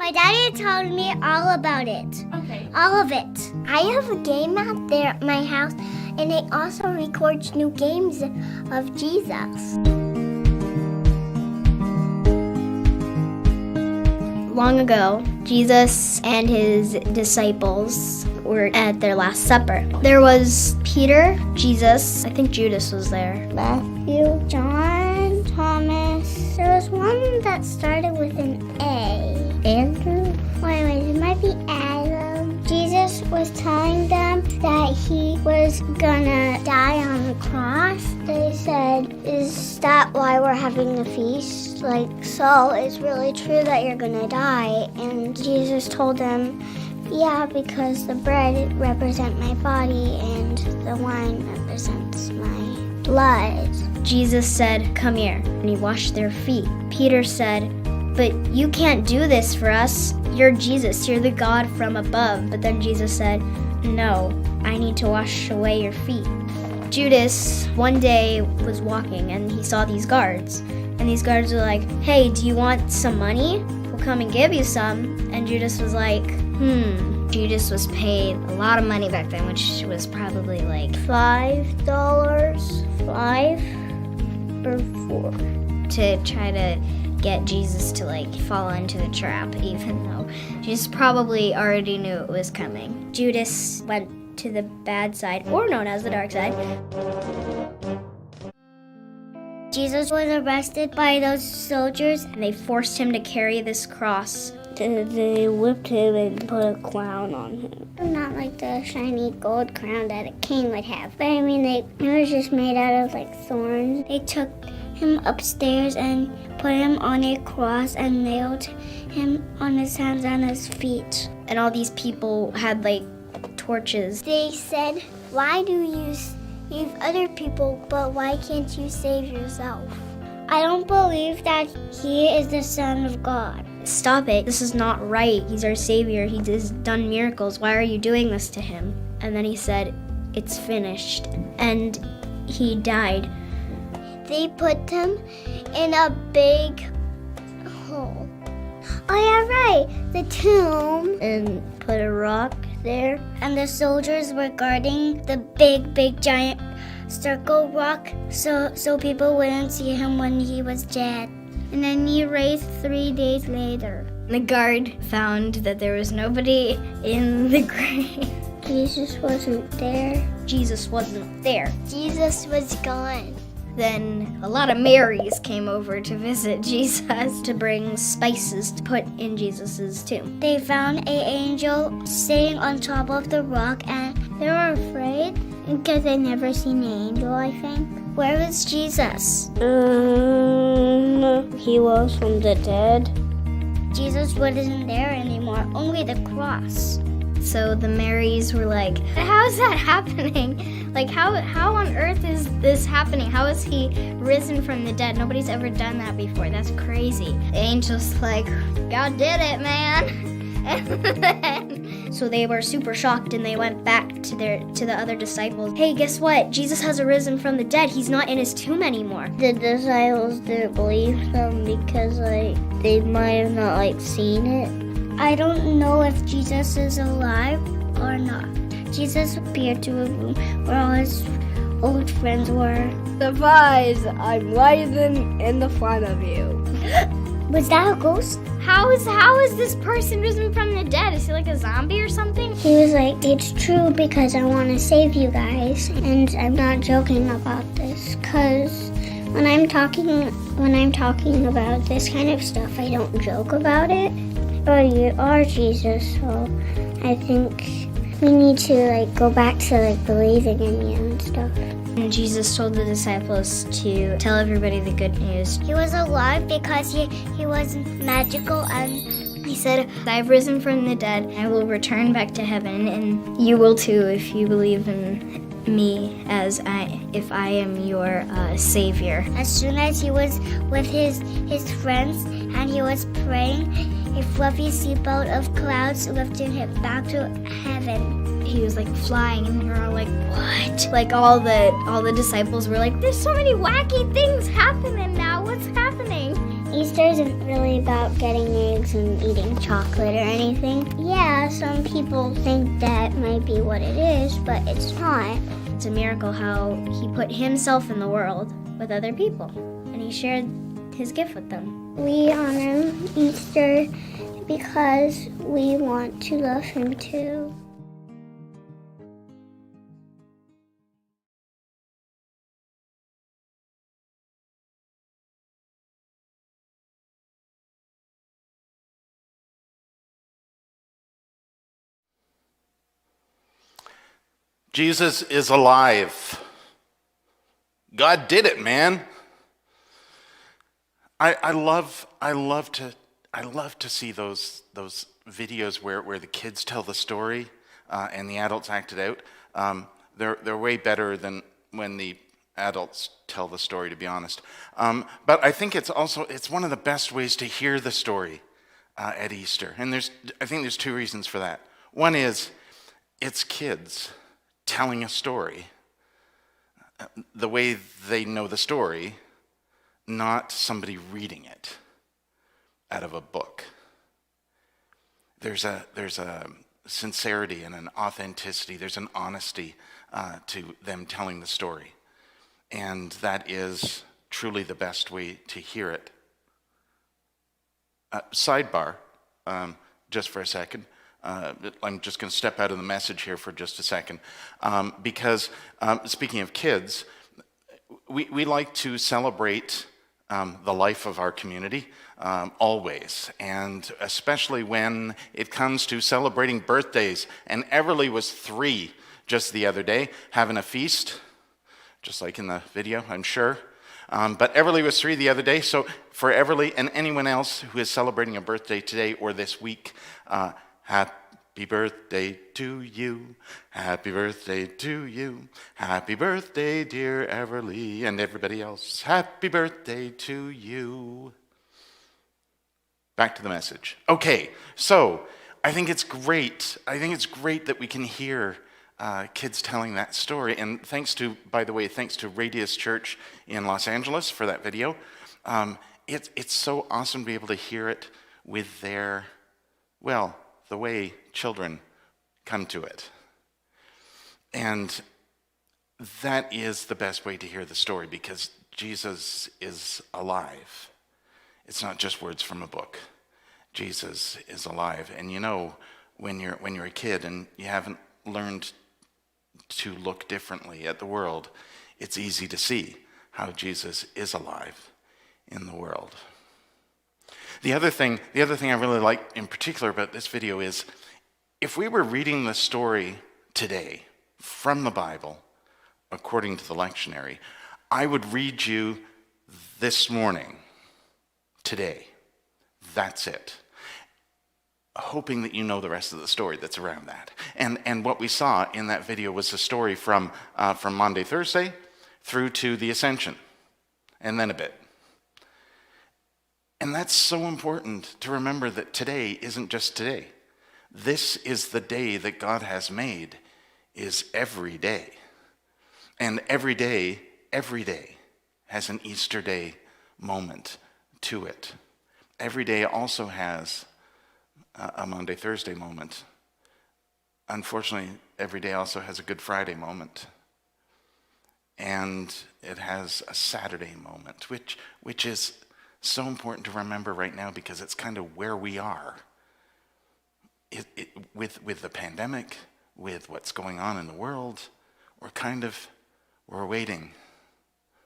My daddy told me all about it. Okay. All of it. I have a game out there at my house, and it also records new games of Jesus. Long ago, Jesus and his disciples were at their Last Supper. There was Peter, Jesus, I think Judas was there, Matthew, John, Thomas. There was one that started with an A. Andrew? Wait, it might be Adam. Jesus was telling them that he was gonna die on the cross. They said, is that why we're having the feast? So it's really true that you're gonna die. And Jesus told them, yeah, because the bread represents my body and the wine represents my blood. Jesus said, come here, and he washed their feet. Peter said, but you can't do this for us. You're Jesus, you're the God from above. But then Jesus said, no, I need to wash away your feet. Judas one day was walking and he saw these guards. And these guards were like, hey, do you want some money? We'll come and give you some. And Judas was like, Judas was paid a lot of money back then, which was probably like $5, $5 or $4, to try to get Jesus to fall into the trap, even though Jesus probably already knew it was coming. Judas went to the bad side, or known as the dark side. Jesus was arrested by those soldiers, and they forced him to carry this cross. They whipped him and put a crown on him. Not like the shiny gold crown that a king would have. But I mean, it was just made out of thorns. They took him upstairs and put him on a cross and nailed him on his hands and his feet. And all these people had torches. They said, why do you save other people, but why can't you save yourself? I don't believe that he is the Son of God. Stop it. This is not right. He's our Savior. He has done miracles. Why are you doing this to him? And then he said, it's finished. And he died. They put him in a big hole. Oh yeah, right. The tomb. And put a rock there. And the soldiers were guarding the big, giant circle rock so people wouldn't see him when he was dead. And then he raised 3 days later. The guard found that there was nobody in the grave. Jesus wasn't there. Jesus wasn't there. Jesus was gone. Then a lot of Marys came over to visit Jesus to bring spices to put in Jesus' tomb. They found an angel sitting on top of the rock, and they were afraid because they'd never seen an angel, I think. Where was Jesus? He was from the dead. Jesus wasn't there anymore, only the cross. So the Marys were like, how is that happening? How on earth is this happening? How is he risen from the dead? Nobody's ever done that before. That's crazy. The angel's like, God did it, man. So they were super shocked, and they went back to the other disciples. Hey, guess what? Jesus has arisen from the dead. He's not in his tomb anymore. The disciples didn't believe them because they might have not seen it. I don't know if Jesus is alive or not. Jesus appeared to a room where all his old friends were. Surprise! I'm rising in the front of you. Was that a ghost? How is this person risen from the dead? Is he like a zombie or something? He was like, it's true because I want to save you guys. And I'm not joking about this because when I'm talking about this kind of stuff, I don't joke about it. But you are Jesus, so I think we need to go back to believing in you and stuff. And Jesus told the disciples to tell everybody the good news. He was alive because he was magical, and he said, I've risen from the dead. I will return back to heaven, and you will too if you believe in me if I am your Savior. As soon as he was with his friends and he was praying, a fluffy seatbelt of clouds lifted him back to heaven. He was flying, and we were all like, what? All the disciples were like, there's so many wacky things happening now. What's happening? Easter isn't really about getting eggs drugs and eating chocolate or anything. Yeah, some people think that might be what it is, but it's not. It's a miracle how he put himself in the world with other people, and he shared his gift with them. We honor Easter because we want to love him too. Jesus is alive. God did it, man. I love to see those videos where the kids tell the story and the adults act it out. They're way better than when the adults tell the story, to be honest. But I think it's one of the best ways to hear the story at Easter. And I think there's two reasons for that. One is it's kids telling a story the way they know the story, not somebody reading it out of a book. There's a sincerity and an authenticity, there's an honesty to them telling the story. And that is truly the best way to hear it. Sidebar, just for a second. I'm just going to step out of the message here for just a second. Because speaking of kids, we like to celebrate the life of our community always, and especially when it comes to celebrating birthdays. And Everly was 3 just the other day, having a feast, just like in the video, I'm sure. But Everly was 3 the other day, so for Everly and anyone else who is celebrating a birthday today or this week, happy birthday to you, happy birthday to you, happy birthday, dear Everly, and everybody else, happy birthday to you. Back to the message. Okay, so I think it's great that we can hear kids telling that story. And thanks to Radius Church in Los Angeles for that video. It's so awesome to be able to hear it with the way children come to it. And that is the best way to hear the story, because Jesus is alive. It's not just words from a book. Jesus is alive. And you know, when you're a kid and you haven't learned to look differently at the world, it's easy to see how Jesus is alive in the world. The other thing I really like in particular about this video is, if we were reading the story today from the Bible, according to the lectionary, I would read you this morning, today. That's it. Hoping that you know the rest of the story that's around that. And what we saw in that video was the story from Maundy, Thursday through to the Ascension, and then a bit. And that's so important to remember, that today isn't just today. This is the day that God has made, is every day. And every day has an Easter day moment to it. Every day also has a Maundy, Thursday moment. Unfortunately, every day also has a Good Friday moment. And it has a Saturday moment, which is so important to remember right now, because it's kind of where we are. With the pandemic, with what's going on in the world, we're waiting.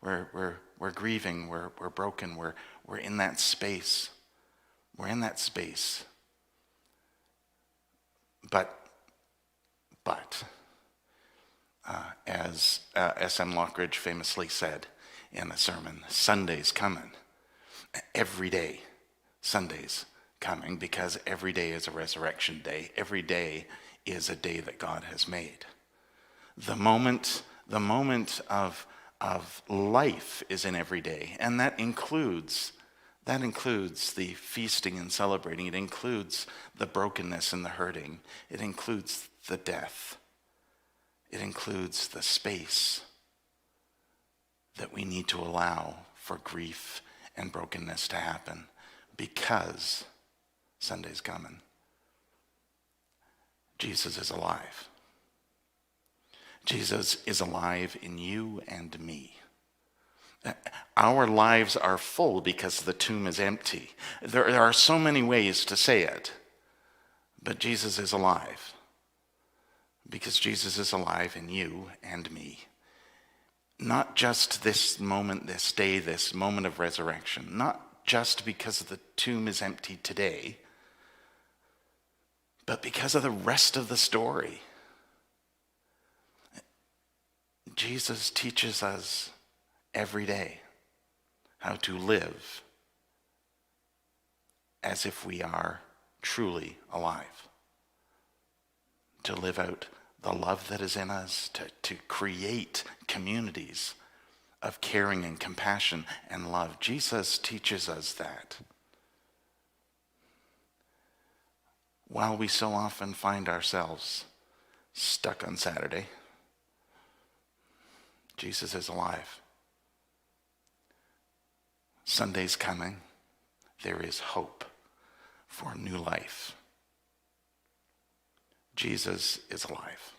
We're grieving, we're broken, we're in that space. We're in that space. But as S.M. Lockridge famously said in a sermon, Sunday's coming. Every day, Sunday's coming, because every day is a resurrection day. Every day is a day that God has made. The moment of life is in every day, and that includes the feasting and celebrating. It includes the brokenness and the hurting. It includes the death. It includes the space that we need to allow for grief and brokenness to happen, because Sunday's coming. Jesus is alive. Jesus is alive in you and me. Our lives are full because the tomb is empty. There are so many ways to say it, but Jesus is alive because Jesus is alive in you and me. Not just this moment, this day, this moment of resurrection, not just because the tomb is empty today, but because of the rest of the story. Jesus teaches us every day how to live as if we are truly alive. To live out the love that is in us, to create communities of caring and compassion and love. Jesus teaches us that. While we so often find ourselves stuck on Saturday, Jesus is alive. Sunday's coming. There is hope for new life. Jesus is alive.